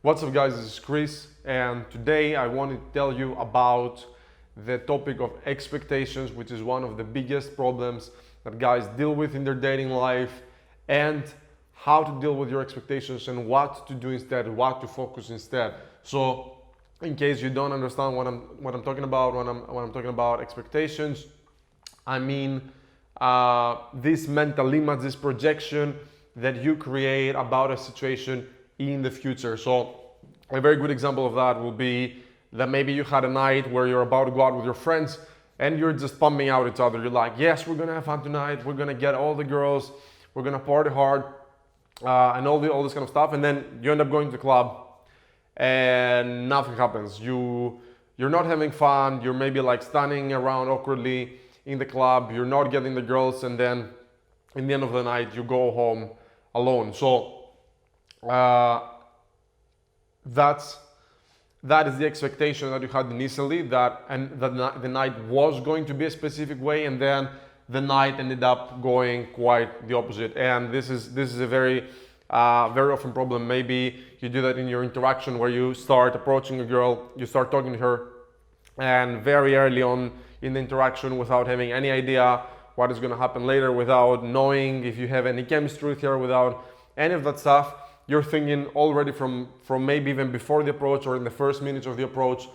What's up guys, this is Chris, and today I want to tell you about the topic of expectations, which is one of the biggest problems that guys deal with in their dating life, and how to deal with your expectations and what to do instead, what to focus instead. So in case you don't understand what I'm talking about when I'm talking about expectations, I mean this mental image, this projection that you create about a situation in the future. So a very good example of that will be that maybe you had a night where you're about to go out with your friends and you're just pumping out each other. You're like, yes, we're gonna have fun tonight, we're gonna get all the girls, we're gonna party hard, and all this kind of stuff, and then you end up going to the club and nothing happens. You're not having fun, you're maybe like standing around awkwardly in the club, you're not getting the girls, and then in the end of the night you go home alone. So that is the expectation that you had initially, that the night was going to be a specific way, and then the night ended up going quite the opposite. And this is a very often problem. Maybe you do that in your interaction where you start approaching a girl, you start talking to her, and very early on in the interaction, without having any idea what is going to happen later, without knowing if you have any chemistry with her, without any of that stuff, you're thinking already from maybe even before the approach or in the first minutes of the approach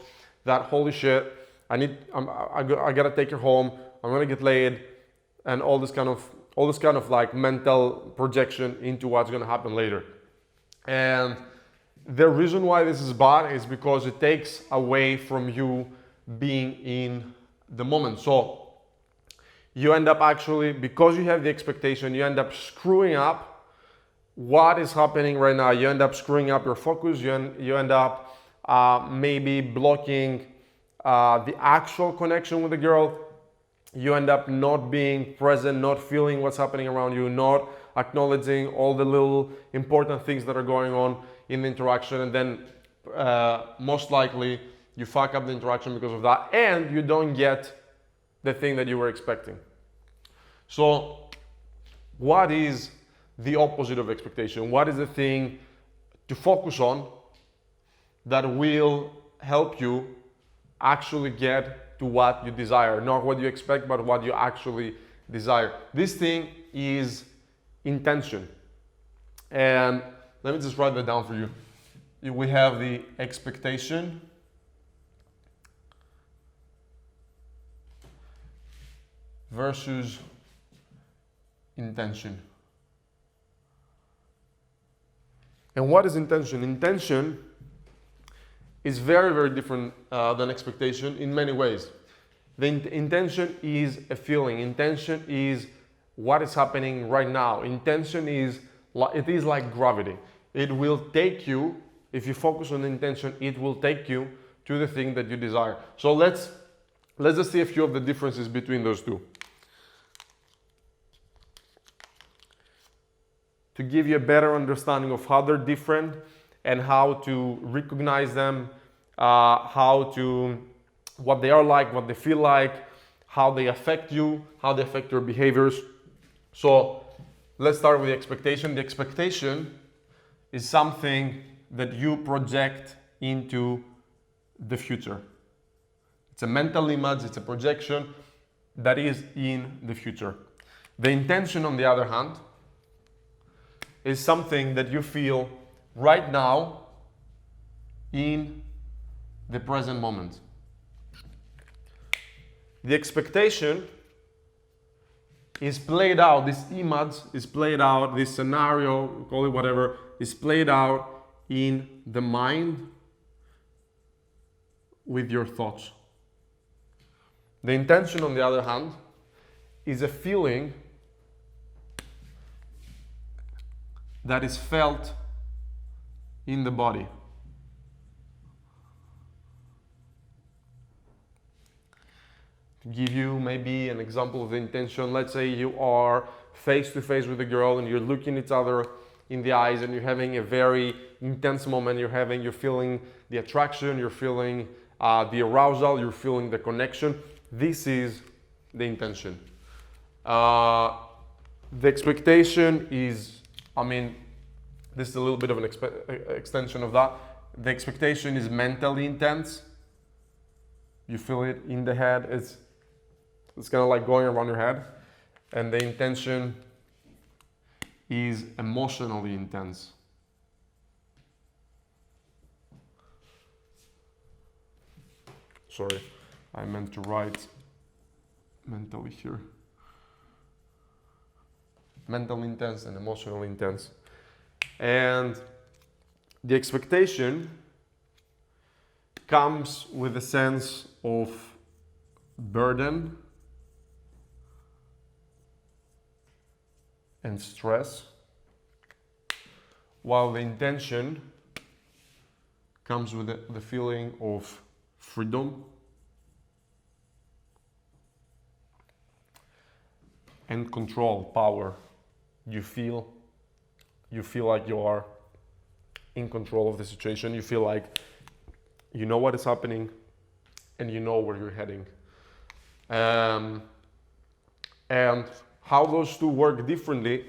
that, holy shit, I gotta take her home, I'm gonna get laid, and all this kind of like mental projection into what's gonna happen later. And the reason why this is bad is because it takes away from you being in the moment. So you end up actually, because you have the expectation, you end up screwing up what is happening right now. You end up screwing up your focus. You end up maybe blocking the actual connection with the girl. You end up not being present, not feeling what's happening around you, not acknowledging all the little important things that are going on in the interaction, and then most likely you fuck up the interaction because of that, and you don't get the thing that you were expecting. So what is the opposite of expectation? What is the thing to focus on that will help you actually get to what you desire? Not what you expect, but what you actually desire. This thing is intention. And let me just write that down for you. We have the expectation versus intention. And what is intention? Intention is very, very different than expectation in many ways. The intention is a feeling. Intention is what is happening right now. Intention is like gravity. It will take you, if you focus on intention, it will take you to the thing that you desire. So let's just see a few of the differences between those two, to give you a better understanding of how they're different and how to recognize them, what they are like, what they feel like, how they affect you, how they affect your behaviors. So let's start with the expectation. The expectation is something that you project into the future. It's a mental image, it's a projection that is in the future. The intention, on the other hand, is something that you feel right now in the present moment. The expectation is played out, this image is played out, this scenario, call it whatever, is played out in the mind with your thoughts. The intention, on the other hand, is a feeling that is felt in the body. To give you maybe an example of the intention, let's say you are face to face with a girl and you're looking each other in the eyes and you're having a very intense moment. You're feeling the attraction, you're feeling the arousal, you're feeling the connection. This is the intention. The expectation is, this is a little bit of an extension of that. the expectation is mentally intense. You feel it in the head. It's kind of like going around your head. And the intention is emotionally intense. Sorry, I meant to write mentally here. Mental intense and emotional intense. And the expectation comes with a sense of burden and stress, while the intention comes with the feeling of freedom and control, power. You feel like you are in control of the situation. You feel like you know what is happening and you know where you're heading. And how those two work differently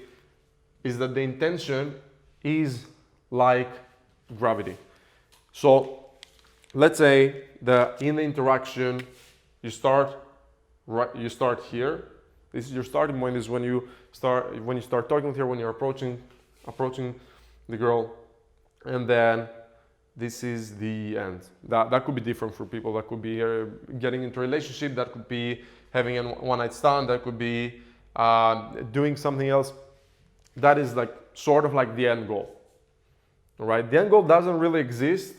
is that the intention is like gravity. So let's say in the interaction you start here. This is your starting point. Is when you start talking with her, when you're approaching the girl, and then this is the end. That could be different for people. That could be getting into a relationship. That could be having a one-night stand. That could be doing something else. That is like sort of like the end goal. All right. The end goal doesn't really exist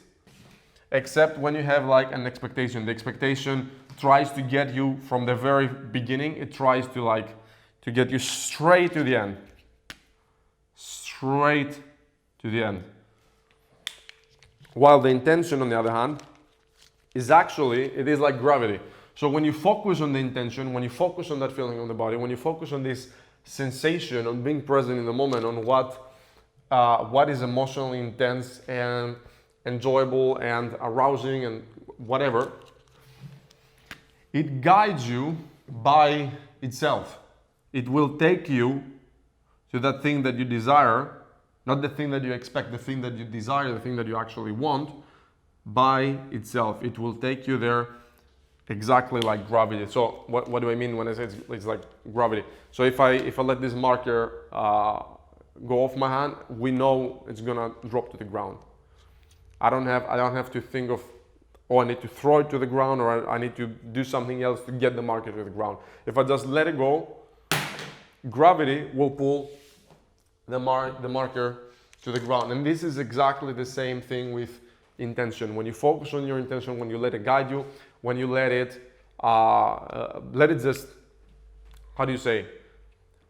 except when you have like an expectation. The expectation tries to get you from the very beginning. It tries to get you straight to the end. Straight to the end. While the intention, on the other hand, is like gravity. So when you focus on the intention, when you focus on that feeling on the body, when you focus on this sensation, on being present in the moment, on what is emotionally intense and enjoyable and arousing and whatever, it guides you by itself. It will take you to that thing that you desire, not the thing that you expect, the thing that you desire, the thing that you actually want, by itself. It will take you there exactly like gravity. So what do I mean when I say it's like gravity? So if I let this marker go off my hand, we know it's gonna drop to the ground. I don't have to think of, oh, I need to throw it to the ground, or I need to do something else to get the marker to the ground. If I just let it go, gravity will pull the marker to the ground. And this is exactly the same thing with intention. When you focus on your intention, when you let it guide you, when you let it just, how do you say,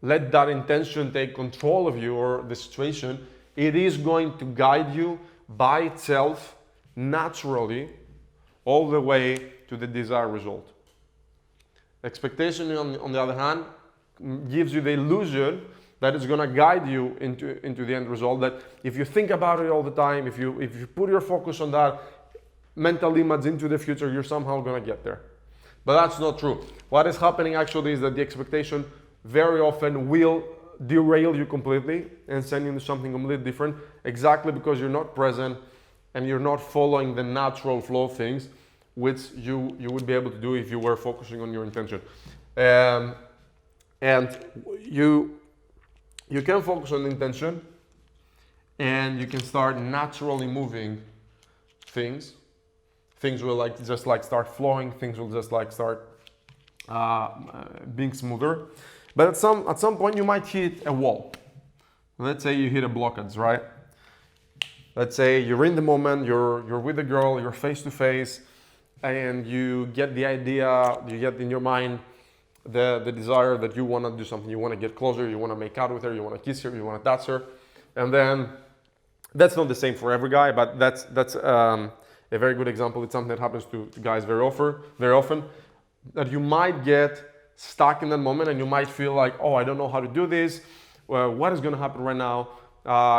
let that intention take control of you or the situation, it is going to guide you by itself naturally all the way to the desired result. Expectation, on the other hand, gives you the illusion that it's going to guide you into the end result, that if you think about it all the time, if you put your focus on that mental image into the future, you're somehow going to get there. But that's not true. What is happening actually is that the expectation very often will derail you completely and send you into something completely different, exactly because you're not present and you're not following the natural flow of things, which you would be able to do if you were focusing on your intention. And you can focus on the intention, and you can start naturally moving things. Things will just start flowing. Things will just start being smoother. But at some point you might hit a wall. Let's say you hit a blockage, right? Let's say you're in the moment, you're with a girl, you're face to face, and you get the idea, you get in your mind the desire that you want to do something. You want to get closer, you want to make out with her, you want to kiss her, you want to touch her. And then that's not the same for every guy, but that's a very good example. It's something that happens to guys very often, that you might get stuck in that moment and you might feel like, oh, I don't know how to do this. What is going to happen right now?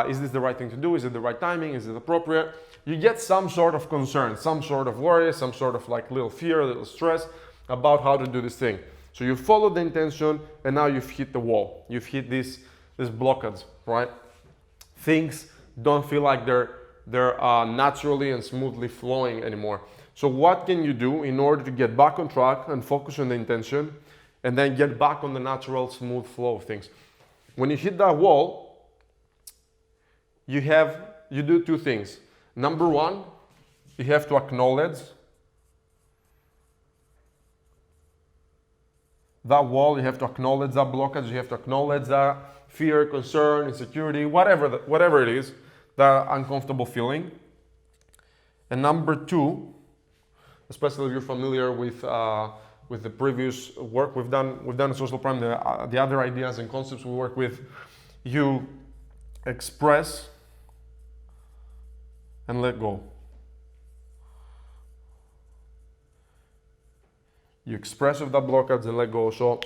Is this the right thing to do? Is it the right timing? Is it appropriate? You get some sort of concern, some sort of worry, some sort of little fear, a little stress about how to do this thing. So you follow the intention, and now you've hit the wall. You've hit this blockage, right? Things don't feel like they're they're naturally and smoothly flowing anymore. So what can you do in order to get back on track and focus on the intention and then get back on the natural smooth flow of things? When you hit that wall, you do two things. Number one, you have to acknowledge that wall, you have to acknowledge that blockage, you have to acknowledge that fear, concern, insecurity, whatever it is, that uncomfortable feeling. And number two, especially if you're familiar with the previous work we've done in Social Prime, the other ideas and concepts we work with, you express and let go. You express of that blockage and let go. So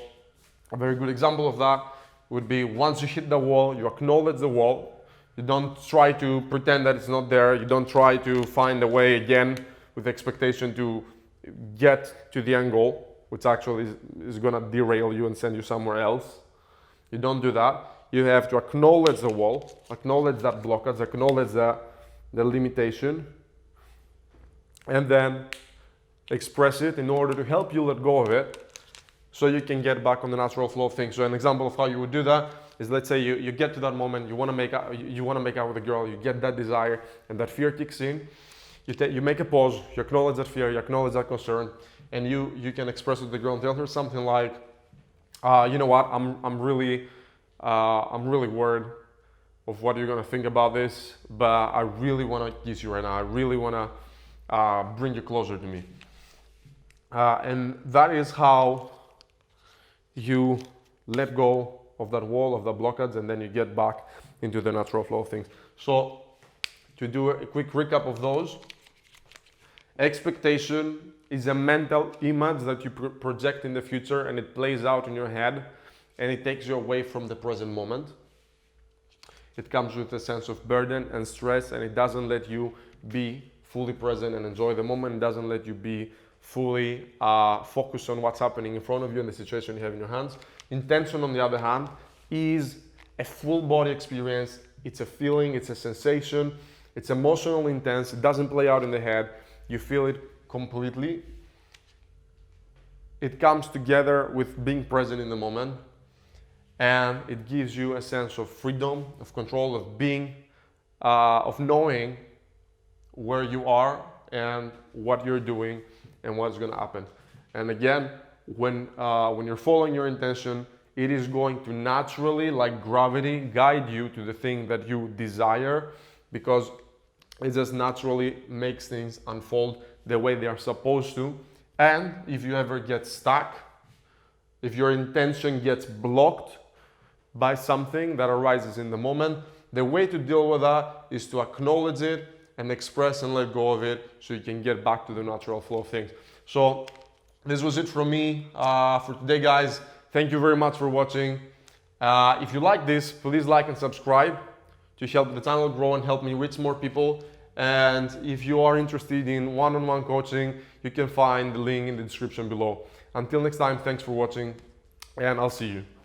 a very good example of that would be once you hit the wall, you acknowledge the wall. You don't try to pretend that it's not there. You don't try to find a way again with the expectation to get to the end goal, which actually is going to derail you and send you somewhere else. You don't do that. You have to acknowledge the wall, acknowledge that blockage, acknowledge the limitation, and then express it in order to help you let go of it so you can get back on the natural flow of things. So an example of how you would do that is, let's say you get to that moment, you want to make out with a girl, you get that desire and that fear kicks in. You make a pause, you acknowledge that fear, you acknowledge that concern, and you can express it to the girl and tell her something like, you know what, I'm really worried of what you're gonna think about this, but I really want to kiss you right now. I really want to bring you closer to me. And that is how you let go of that wall, of the blockage, and then you get back into the natural flow of things. So to do a quick recap of those, expectation is a mental image that you project in the future, and it plays out in your head, and it takes you away from the present moment. It comes with a sense of burden and stress, and it doesn't let you be fully present and enjoy the moment. It doesn't let you be fully focused on what's happening in front of you and the situation you have in your hands. Intention, on the other hand, is a full body experience. It's a feeling, it's a sensation, it's emotional intense. It doesn't play out in the head. You feel it completely. It comes together with being present in the moment, and it gives you a sense of freedom, of control, of being, of knowing where you are and what you're doing and what's going to happen. And again, when you're following your intention, it is going to naturally, like gravity, guide you to the thing that you desire, because it just naturally makes things unfold the way they are supposed to. And if you ever get stuck, if your intention gets blocked by something that arises in the moment, the way to deal with that is to acknowledge it and express and let go of it so you can get back to the natural flow of things. So this was it from me for today, guys. Thank you very much for watching. If you like this, please like and subscribe to help the channel grow and help me reach more people. And if you are interested in one-on-one coaching, you can find the link in the description below. Until next time, thanks for watching, and I'll see you.